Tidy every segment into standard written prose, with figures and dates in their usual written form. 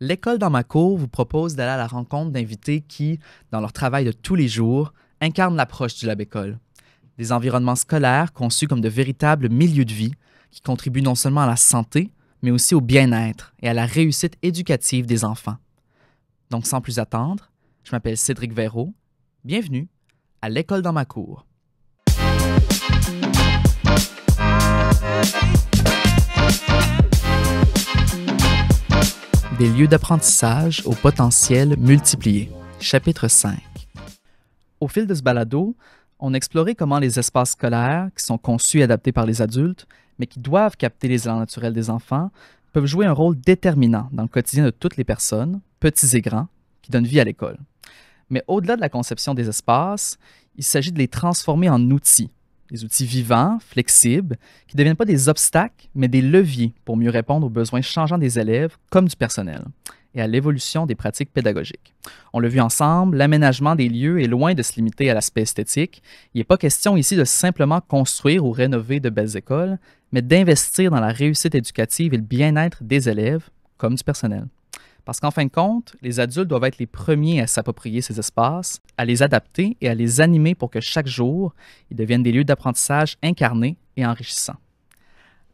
L'école dans ma cour vous propose d'aller à la rencontre d'invités qui, dans leur travail de tous les jours, incarnent l'approche du Lab École. Des environnements scolaires conçus comme de véritables milieux de vie qui contribuent non seulement à la santé, mais aussi au bien-être et à la réussite éducative des enfants. Donc sans plus attendre, je m'appelle Cédric Véraud. Bienvenue à l'école dans ma cour. Des lieux d'apprentissage au potentiel multiplié. Chapitre 5. Au fil de ce balado, on a exploré comment les espaces scolaires, qui sont conçus et adaptés par les adultes, mais qui doivent capter les élans naturels des enfants, peuvent jouer un rôle déterminant dans le quotidien de toutes les personnes, petits et grands, qui donnent vie à l'école. Mais au-delà de la conception des espaces, il s'agit de les transformer en outils, des outils vivants, flexibles, qui ne deviennent pas des obstacles, mais des leviers pour mieux répondre aux besoins changeants des élèves comme du personnel et à l'évolution des pratiques pédagogiques. On l'a vu ensemble, l'aménagement des lieux est loin de se limiter à l'aspect esthétique. Il n'est pas question ici de simplement construire ou rénover de belles écoles, mais d'investir dans la réussite éducative et le bien-être des élèves comme du personnel. Parce qu'en fin de compte, les adultes doivent être les premiers à s'approprier ces espaces, à les adapter et à les animer pour que chaque jour, ils deviennent des lieux d'apprentissage incarnés et enrichissants.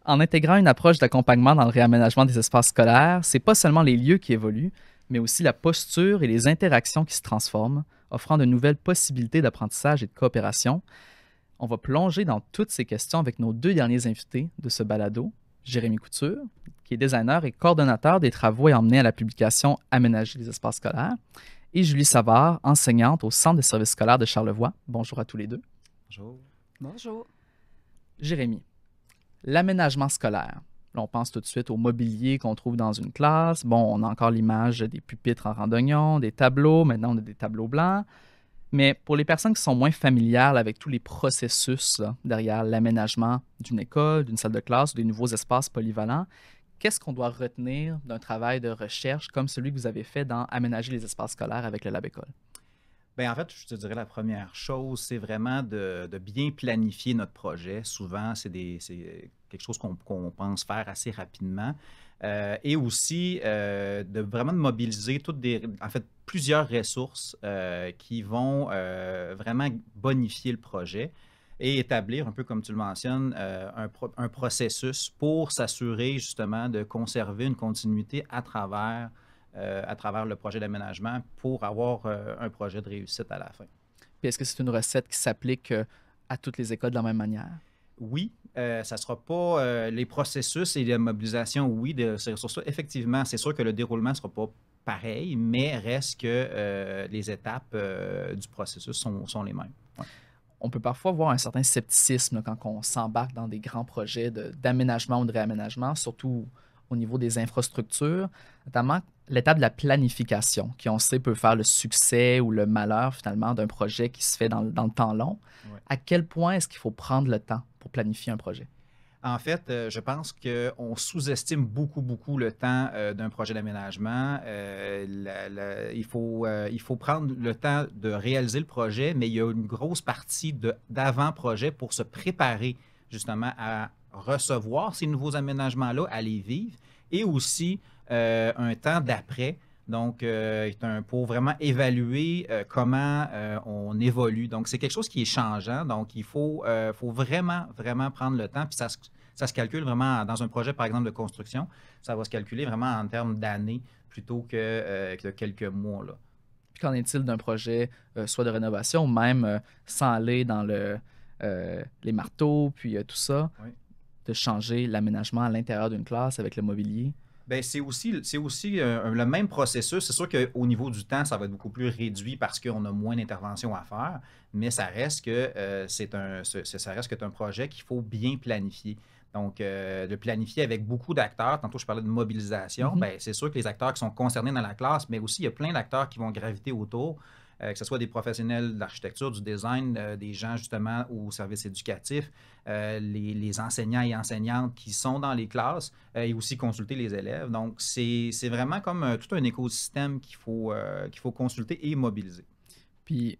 En intégrant une approche d'accompagnement dans le réaménagement des espaces scolaires, ce n'est pas seulement les lieux qui évoluent, mais aussi la posture et les interactions qui se transforment, offrant de nouvelles possibilités d'apprentissage et de coopération. On va plonger dans toutes ces questions avec nos deux derniers invités de ce balado, Jérémy Couture, qui est designer et coordonnateur des travaux et emmené à la publication Aménager les espaces scolaires, et Julie Savard, enseignante au Centre de services scolaires de Charlevoix. Bonjour à tous les deux. Bonjour. Bonjour. Jérémy, l'aménagement scolaire. Là, on pense tout de suite au mobilier qu'on trouve dans une classe. Bon, on a encore l'image des pupitres en randonnion, des tableaux. Maintenant, on a des tableaux blancs. Mais pour les personnes qui sont moins familières avec tous les processus là, derrière l'aménagement d'une école, d'une salle de classe ou des nouveaux espaces polyvalents, qu'est-ce qu'on doit retenir d'un travail de recherche comme celui que vous avez fait dans Aménager les espaces scolaires avec le Lab École? Bien, en fait, je te dirais la première chose, c'est vraiment de bien planifier notre projet. Souvent, c'est quelque chose qu'on pense faire assez rapidement. Et aussi, de mobiliser plusieurs ressources qui vont vraiment bonifier le projet et établir, un peu comme tu le mentionnes, un processus pour s'assurer justement de conserver une continuité à travers le projet d'aménagement pour avoir un projet de réussite à la fin. Puis est-ce que c'est une recette qui s'applique à toutes les écoles de la même manière? Oui, ça ne sera pas les processus et la mobilisation, oui, de ces ressources-là. Effectivement, c'est sûr que le déroulement ne sera pas pareil, mais reste que les étapes du processus sont les mêmes. Ouais. On peut parfois voir un certain scepticisme là, quand on s'embarque dans des grands projets d'aménagement ou de réaménagement, surtout au niveau des infrastructures, notamment l'étape de la planification, qui on sait peut faire le succès ou le malheur finalement d'un projet qui se fait dans le temps long. Ouais. À quel point est-ce qu'il faut prendre le temps pour planifier un projet? En fait, je pense qu'on sous-estime beaucoup le temps d'un projet d'aménagement. Il faut prendre le temps de réaliser le projet, mais il y a une grosse partie d'avant-projet pour se préparer justement à recevoir ces nouveaux aménagements-là, à les vivre, et aussi un temps d'après. Donc, pour vraiment évaluer comment on évolue. Donc, c'est quelque chose qui est changeant. Donc, il faut vraiment prendre le temps. Puis, ça se calcule vraiment dans un projet, par exemple, de construction. Ça va se calculer vraiment en termes d'années plutôt que quelques mois, là. Puis qu'en est-il d'un projet soit de rénovation ou même sans aller dans les marteaux, puis tout ça, Oui. de changer l'aménagement à l'intérieur d'une classe avec le mobilier? Bien, c'est aussi le même processus. C'est sûr qu'au niveau du temps, ça va être beaucoup plus réduit parce qu'on a moins d'interventions à faire, mais ça reste que ça reste que c'est un projet qu'il faut bien planifier. Donc, le planifier avec beaucoup d'acteurs. Tantôt, je parlais de mobilisation. Bien, c'est sûr que les acteurs qui sont concernés dans la classe, mais aussi, il y a plein d'acteurs qui vont graviter autour, que ce soit des professionnels de l'architecture, du design, des gens justement au service éducatif, les enseignants et enseignantes qui sont dans les classes et aussi consulter les élèves. Donc, c'est vraiment comme tout un écosystème qu'il faut consulter et mobiliser. Puis,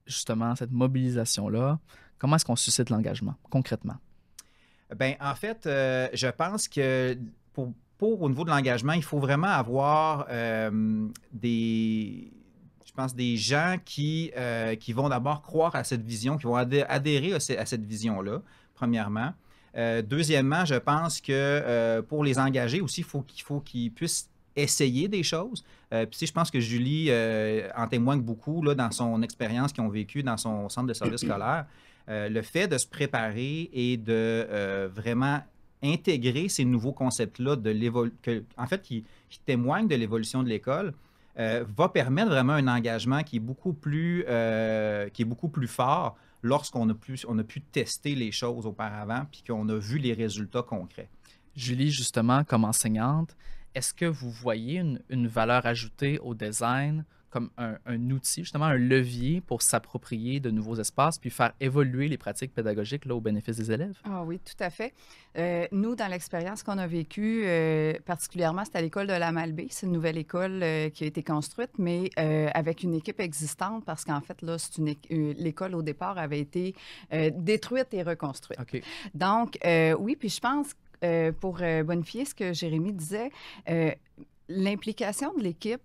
justement, cette mobilisation-là, comment est-ce qu'on suscite l'engagement concrètement? Bien, en fait, je pense que au niveau de l'engagement, il faut vraiment avoir je pense, des gens qui vont d'abord croire à cette vision, qui vont adhérer à cette vision-là, premièrement. Deuxièmement, je pense que pour les engager aussi, il faut qu'ils puissent essayer des choses. Puis, tu sais, je pense que Julie en témoigne beaucoup là, dans son expérience qu'ils ont vécue dans son centre de service scolaire. Le fait de se préparer et de vraiment intégrer ces nouveaux concepts-là en fait, qui témoignent de l'évolution de l'école, va permettre vraiment un engagement qui est beaucoup plus fort lorsqu'on on a pu tester les choses auparavant puis qu'on a vu les résultats concrets. Julie, justement, comme enseignante, est-ce que vous voyez une valeur ajoutée au design comme un outil, justement un levier pour s'approprier de nouveaux espaces puis faire évoluer les pratiques pédagogiques là, au bénéfice des élèves? Ah oui, tout à fait. Nous, dans l'expérience qu'on a vécue, particulièrement, c'était à l'école de la Malbaie. C'est une nouvelle école qui a été construite, mais avec une équipe existante parce qu'en fait, là, l'école au départ avait été détruite et reconstruite. OK. Donc, oui, puis je pense pour bonifier ce que Jérémy disait, l'implication de l'équipe,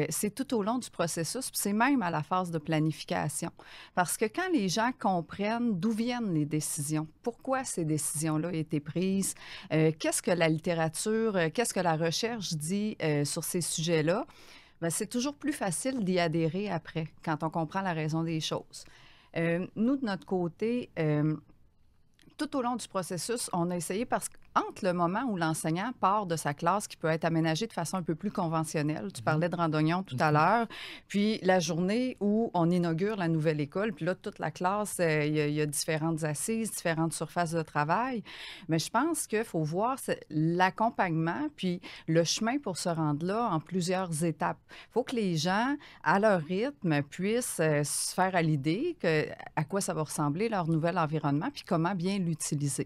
c'est tout au long du processus, puis c'est même à la phase de planification. Parce que quand les gens comprennent d'où viennent les décisions, pourquoi ces décisions-là ont été prises, qu'est-ce que la littérature, qu'est-ce que la recherche dit sur ces sujets-là, bien, c'est toujours plus facile d'y adhérer après, quand on comprend la raison des choses. Nous, de notre côté, tout au long du processus, on a essayé parce qu'entre le moment où l'enseignant part de sa classe, qui peut être aménagée de façon un peu plus conventionnelle, tu parlais de randonnion tout à l'heure, puis la journée où on inaugure la nouvelle école, puis là, toute la classe, il y a différentes assises, différentes surfaces de travail. Mais je pense qu'il faut voir l'accompagnement, puis le chemin pour se rendre là en plusieurs étapes. Il faut que les gens, à leur rythme, puissent se faire à l'idée à quoi ça va ressembler leur nouvel environnement, puis comment bien l'utiliser.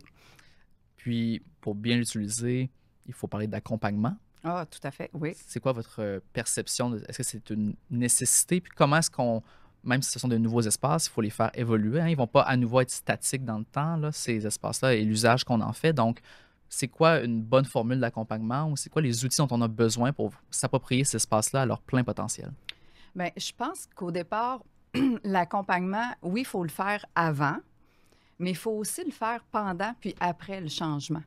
Puis, pour bien l'utiliser, il faut parler d'accompagnement. Ah, tout à fait, oui. C'est quoi votre perception? Est-ce que c'est une nécessité? Puis comment est-ce qu'on, même si ce sont de nouveaux espaces, il faut les faire évoluer, hein? Ils ne vont pas à nouveau être statiques dans le temps, là, ces espaces-là, et l'usage qu'on en fait. Donc, c'est quoi une bonne formule d'accompagnement ou c'est quoi les outils dont on a besoin pour s'approprier ces espaces-là à leur plein potentiel? Bien, je pense qu'au départ, l'accompagnement, oui, il faut le faire avant, mais il faut aussi le faire pendant puis après le changement.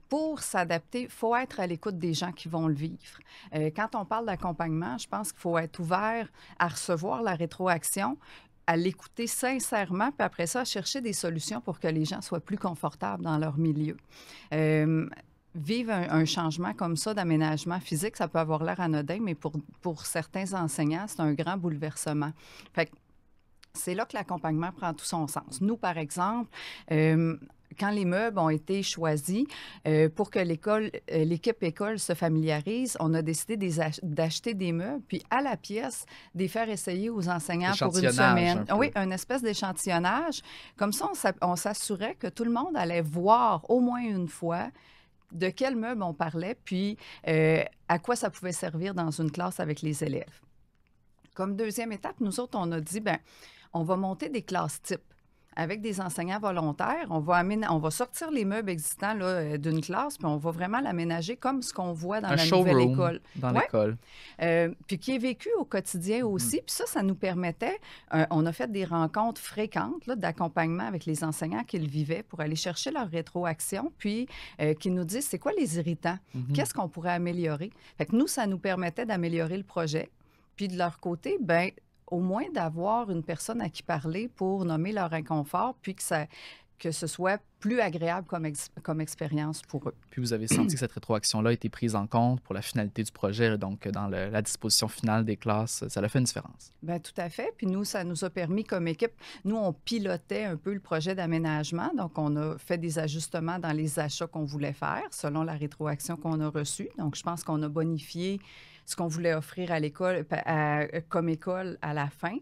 Pour s'adapter, il faut être à l'écoute des gens qui vont le vivre. Quand on parle d'accompagnement, je pense qu'il faut être ouvert à recevoir la rétroaction, à l'écouter sincèrement, puis après ça, à chercher des solutions pour que les gens soient plus confortables dans leur milieu. Vivre un changement comme ça d'aménagement physique, ça peut avoir l'air anodin, mais pour certains enseignants, c'est un grand bouleversement. Fait que c'est là que l'accompagnement prend tout son sens. Nous, par exemple, quand les meubles ont été choisis, pour que l'équipe école se familiarise, on a décidé d'acheter des meubles, puis à la pièce, de les faire essayer aux enseignants pour une semaine. Oui, une espèce d'échantillonnage. Comme ça, on s'assurait que tout le monde allait voir au moins une fois de quel meuble on parlait, puis à quoi ça pouvait servir dans une classe avec les élèves. Comme deuxième étape, nous autres, on a dit, bien, on va monter des classes types avec des enseignants volontaires. On va sortir les meubles existants là, d'une classe, puis on va vraiment l'aménager comme ce qu'on voit dans la nouvelle école. Dans l'école. Puis qui est vécu au quotidien aussi. Puis ça nous permettait, on a fait des rencontres fréquentes là, d'accompagnement avec les enseignants qui le vivaient pour aller chercher leur rétroaction, puis qui nous disent c'est quoi les irritants, qu'est-ce qu'on pourrait améliorer. Fait que nous, ça nous permettait d'améliorer le projet. Puis de leur côté, bien, au moins d'avoir une personne à qui parler pour nommer leur inconfort, puis que ce soit plus agréable comme expérience pour eux. Puis vous avez senti que cette rétroaction-là a été prise en compte pour la finalité du projet, donc dans la disposition finale des classes, ça a fait une différence. Bien, tout à fait. Puis nous, ça nous a permis comme équipe, nous, on pilotait un peu le projet d'aménagement, donc on a fait des ajustements dans les achats qu'on voulait faire selon la rétroaction qu'on a reçue. Donc, je pense qu'on a bonifié ce qu'on voulait offrir à l'école, comme école à la fin.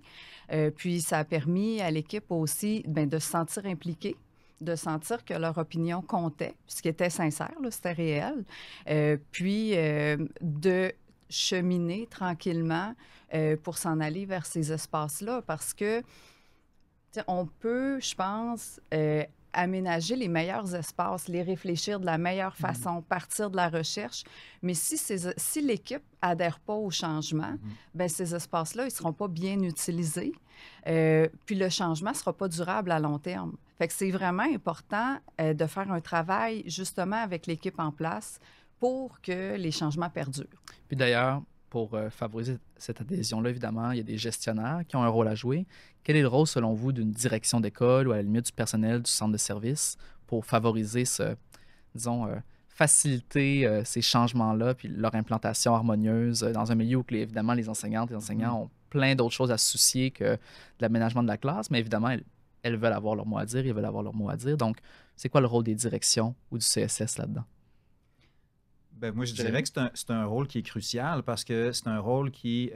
Puis, ça a permis à l'équipe aussi bien, de se sentir impliquée, de sentir que leur opinion comptait, ce qui était sincère, là, c'était réel. Puis, de cheminer tranquillement pour s'en aller vers ces espaces-là parce que on peut, je pense, aménager les meilleurs espaces, les réfléchir de la meilleure façon, partir de la recherche. Mais si l'équipe adhère pas au changement, ben ces espaces-là, ils seront pas bien utilisés. Puis le changement sera pas durable à long terme. Fait que c'est vraiment important de faire un travail justement avec l'équipe en place pour que les changements perdurent. Puis d'ailleurs, pour favoriser cette adhésion-là, évidemment, il y a des gestionnaires qui ont un rôle à jouer. Quel est le rôle, selon vous, d'une direction d'école ou à la limite du personnel du centre de service pour favoriser disons, faciliter ces changements-là puis leur implantation harmonieuse dans un milieu où, évidemment, les enseignantes et les enseignants ont plein d'autres choses à se soucier que de l'aménagement de la classe, mais évidemment, elles veulent avoir leur mot à dire, ils veulent avoir leur mot à dire. Donc, c'est quoi le rôle des directions ou du CSS là-dedans? Ben, moi, je dirais que c'est un rôle qui est crucial parce que c'est un rôle qui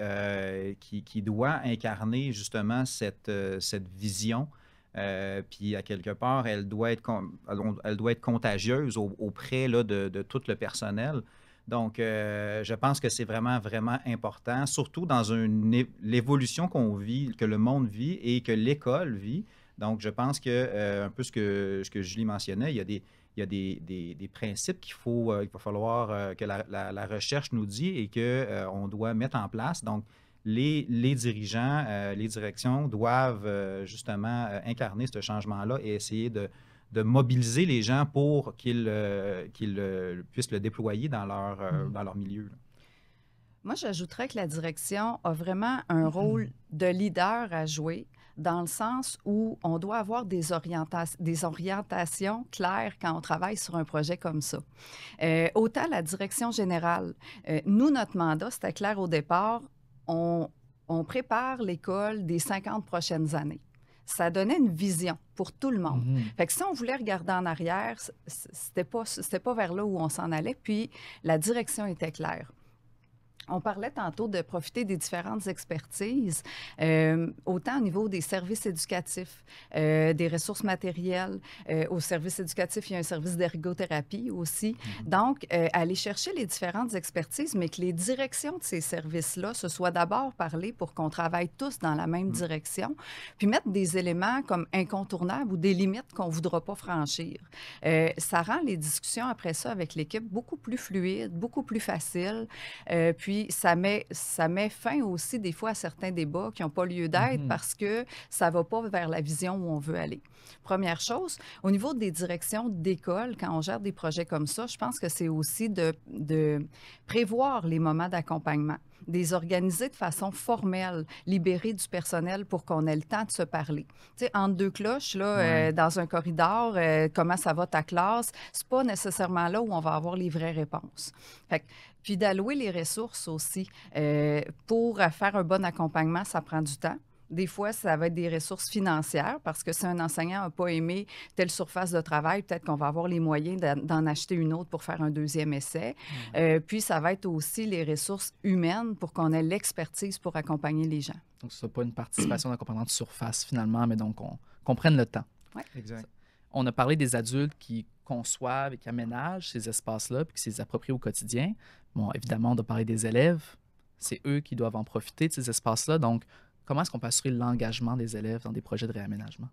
doit incarner justement cette vision. Puis, à quelque part, elle doit être contagieuse auprès là, de tout le personnel. Donc, je pense que c'est vraiment, vraiment important, surtout dans l'évolution qu'on vit, que le monde vit et que l'école vit. Donc, je pense que, un peu ce que Julie mentionnait, il y a des principes qu'il va falloir que la recherche nous dit et qu'on doit mettre en place. Donc, les dirigeants, les directions doivent justement incarner ce changement-là et essayer de mobiliser les gens pour qu'ils puissent le déployer dans leur milieu. Là. Moi, j'ajouterais que la direction a vraiment un rôle de leader à jouer dans le sens où on doit avoir des orientations claires quand on travaille sur un projet comme ça. Autant la direction générale, nous, notre mandat, c'était clair au départ, on prépare l'école des 50 prochaines années. Ça donnait une vision pour tout le monde. Fait que si on voulait regarder en arrière, c'était pas vers là où on s'en allait, puis la direction était claire. On parlait tantôt de profiter des différentes expertises, autant au niveau des services éducatifs, des ressources matérielles. Au service éducatif, il y a un service d'ergothérapie aussi. Donc, aller chercher les différentes expertises, mais que les directions de ces services-là se soient d'abord parlé pour qu'on travaille tous dans la même direction, puis mettre des éléments comme incontournables ou des limites qu'on ne voudra pas franchir. Ça rend les discussions après ça avec l'équipe beaucoup plus fluides, beaucoup plus faciles, puis ça met fin aussi des fois à certains débats qui n'ont pas lieu d'être parce que ça ne va pas vers la vision où on veut aller. Première chose, au niveau des directions d'école, quand on gère des projets comme ça, je pense que c'est aussi de prévoir les moments d'accompagnement, les organiser de façon formelle, libérer du personnel pour qu'on ait le temps de se parler. Tu sais, entre deux cloches, là, dans un corridor, comment ça va ta classe, c'est pas nécessairement là où on va avoir les vraies réponses. Fait que, puis d'allouer les ressources aussi. Pour faire un bon accompagnement, ça prend du temps. Des fois, ça va être des ressources financières parce que si un enseignant n'a pas aimé telle surface de travail, peut-être qu'on va avoir les moyens d'en acheter une autre pour faire un deuxième essai. Puis, ça va être aussi les ressources humaines pour qu'on ait l'expertise pour accompagner les gens. Donc, ce n'est pas une participation d'accompagnement de surface finalement, mais donc qu'on prenne le temps. Oui, exact. On a parlé des adultes qui conçoivent et qui aménagent ces espaces-là puis qui s'y approprient au quotidien. Bon, évidemment, on doit parler des élèves. C'est eux qui doivent en profiter de ces espaces-là. Donc, comment est-ce qu'on peut assurer l'engagement des élèves dans des projets de réaménagement?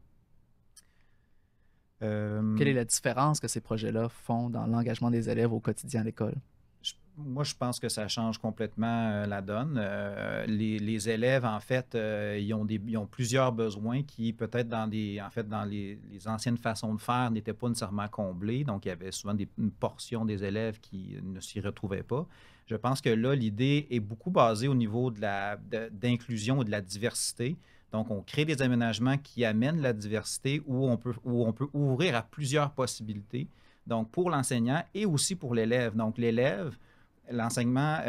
Quelle est la différence que ces projets-là font dans l'engagement des élèves au quotidien à l'école? Moi, je pense que ça change complètement la donne. Les élèves, en fait, ils ont plusieurs besoins qui, peut-être dans les anciennes façons de faire, n'étaient pas nécessairement comblés. Donc, il y avait souvent une portion des élèves qui ne s'y retrouvaient pas. Je pense que là, l'idée est beaucoup basée au niveau d'inclusion et de la diversité. Donc, on crée des aménagements qui amènent la diversité où on peut ouvrir à plusieurs possibilités. Donc, pour l'enseignant et aussi pour l'élève. Donc, l'enseignement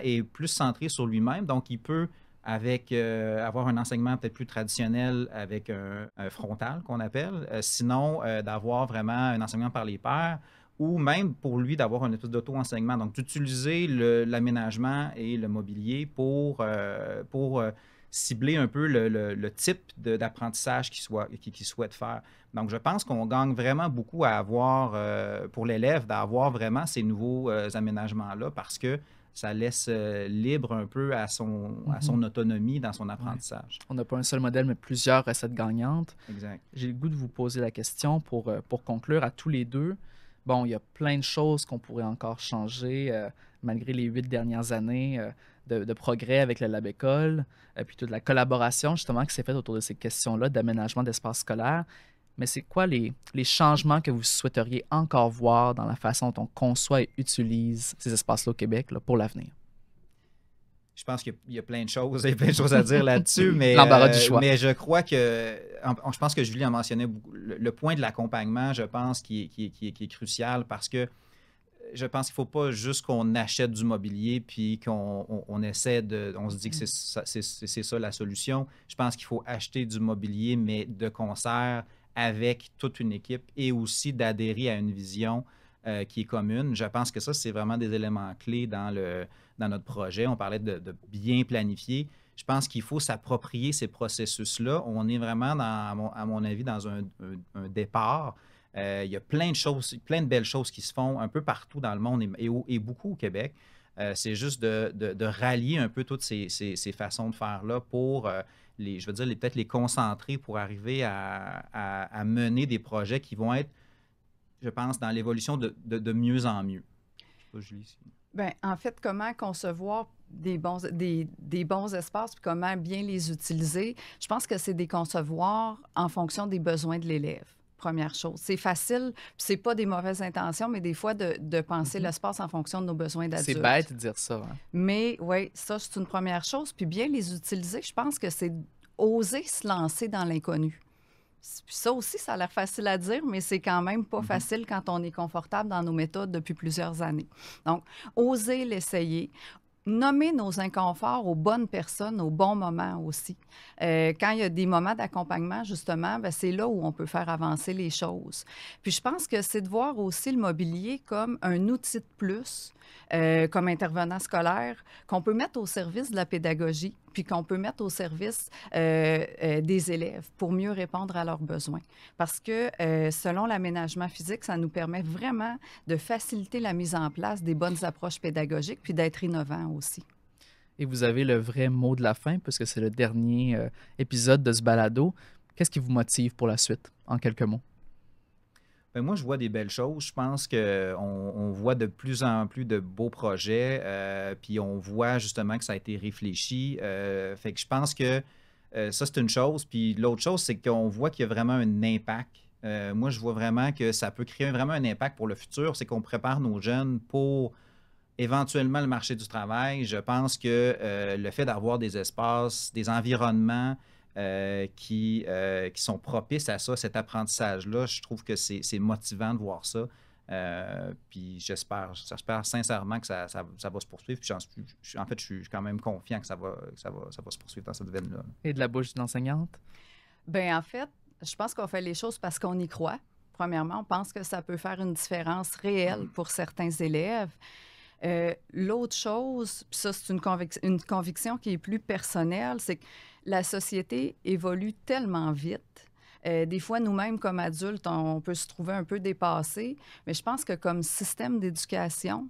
est plus centré sur lui-même. Donc, il peut avoir un enseignement peut-être plus traditionnel avec un frontal qu'on appelle. Sinon, d'avoir vraiment un enseignement par les pairs ou même pour lui d'avoir un espèce d'auto-enseignement. Donc, d'utiliser l'aménagement et le mobilier pour cibler un peu le type d'apprentissage qu'ils souhaitent faire. Donc, je pense qu'on gagne vraiment beaucoup à avoir, pour l'élève, d'avoir vraiment ces nouveaux aménagements-là parce que ça laisse libre un peu à son autonomie dans son apprentissage. On n'a pas un seul modèle, mais plusieurs recettes gagnantes. Exact. J'ai le goût de vous poser la question pour conclure à tous les deux. Bon, il y a plein de choses qu'on pourrait encore changer malgré les 8 dernières années de progrès avec le Lab École, puis toute la collaboration justement qui s'est faite autour de ces questions-là d'aménagement d'espace scolaire. Mais c'est quoi les changements que vous souhaiteriez encore voir dans la façon dont on conçoit et utilise ces espaces-là au Québec là, pour l'avenir? Je pense qu'il y a plein de choses, il y a plein de choses à dire là-dessus, mais, l'embarras du choix. Mais je crois que, je pense que Julie en mentionnait beaucoup, le point de l'accompagnement, je pense, qui est crucial parce que je pense qu'il ne faut pas juste qu'on achète du mobilier puis qu'on essaie on se dit que c'est ça la solution. Je pense qu'il faut acheter du mobilier, mais de concert avec toute une équipe et aussi d'adhérer à une vision qui est commune. Je pense que ça, c'est vraiment des éléments clés dans notre projet. On parlait de bien planifier. Je pense qu'il faut s'approprier ces processus-là. On est vraiment, à mon avis, dans un départ. Il y a plein de choses, plein de belles choses qui se font un peu partout dans le monde et beaucoup au Québec. C'est juste de rallier un peu toutes ces façons de faire-là pour peut-être les concentrer pour arriver à mener des projets qui vont être, je pense, dans l'évolution de mieux en mieux. Je sais pas, Julie. Bien, en fait, comment concevoir des bons espaces puis comment bien les utiliser, je pense que c'est des concevoir en fonction des besoins de l'élève. Première chose. C'est facile, puis c'est pas des mauvaises intentions, mais des fois de penser l'espace en fonction de nos besoins d'adultes. C'est bête de dire ça. Hein? Mais oui, ça, c'est une première chose. Puis bien les utiliser, je pense que c'est oser se lancer dans l'inconnu. Puis ça aussi, ça a l'air facile à dire, mais c'est quand même pas facile quand on est confortable dans nos méthodes depuis plusieurs années. Donc, oser l'essayer. Nommer nos inconforts aux bonnes personnes au bon moment aussi. Quand il y a des moments d'accompagnement, justement, bien, c'est là où on peut faire avancer les choses. Puis je pense que c'est de voir aussi le mobilier comme un outil de plus, comme intervenant scolaire, qu'on peut mettre au service de la pédagogie, puis qu'on peut mettre au service des élèves pour mieux répondre à leurs besoins. Parce que selon l'aménagement physique, ça nous permet vraiment de faciliter la mise en place des bonnes approches pédagogiques puis d'être innovant aussi. Et vous avez le vrai mot de la fin, puisque c'est le dernier épisode de ce balado. Qu'est-ce qui vous motive pour la suite, en quelques mots? Bien, moi, je vois des belles choses. Je pense qu'on voit de plus en plus de beaux projets, puis on voit justement que ça a été réfléchi. Fait que je pense que ça, c'est une chose. Puis l'autre chose, c'est qu'on voit qu'il y a vraiment un impact. Moi, je vois vraiment que ça peut créer vraiment un impact pour le futur. C'est qu'on prépare nos jeunes pour éventuellement le marché du travail. Je pense que le fait d'avoir des espaces, des environnements qui sont propices à ça, cet apprentissage-là, je trouve que c'est motivant de voir ça. Puis j'espère sincèrement que ça va se poursuivre. Puis en fait, je suis quand même confiant que ça va se poursuivre dans cette veine-là. Et de la bouche d'une enseignante? Bien, en fait, je pense qu'on fait les choses parce qu'on y croit. Premièrement, on pense que ça peut faire une différence réelle pour certains élèves. L'autre chose, puis ça, c'est une conviction qui est plus personnelle, c'est que la société évolue tellement vite. Des fois, nous-mêmes, comme adultes, on peut se trouver un peu dépassés, mais je pense que comme système d'éducation,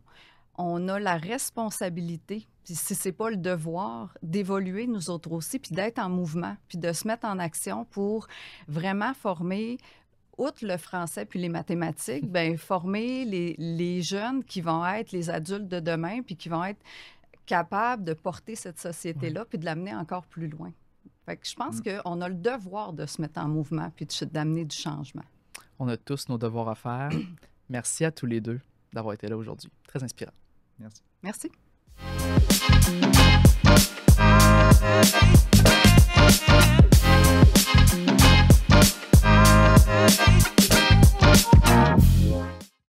on a la responsabilité, puis si ce n'est pas le devoir, d'évoluer nous autres aussi, puis d'être en mouvement, puis de se mettre en action pour vraiment former, outre le français puis les mathématiques, bien, former les jeunes qui vont être les adultes de demain, puis qui vont être capables de porter cette société-là, puis de l'amener encore plus loin. Fait que je pense qu'on a le devoir de se mettre en mouvement puis d'amener du changement. On a tous nos devoirs à faire. Merci à tous les deux d'avoir été là aujourd'hui. Très inspirant. Merci. Merci.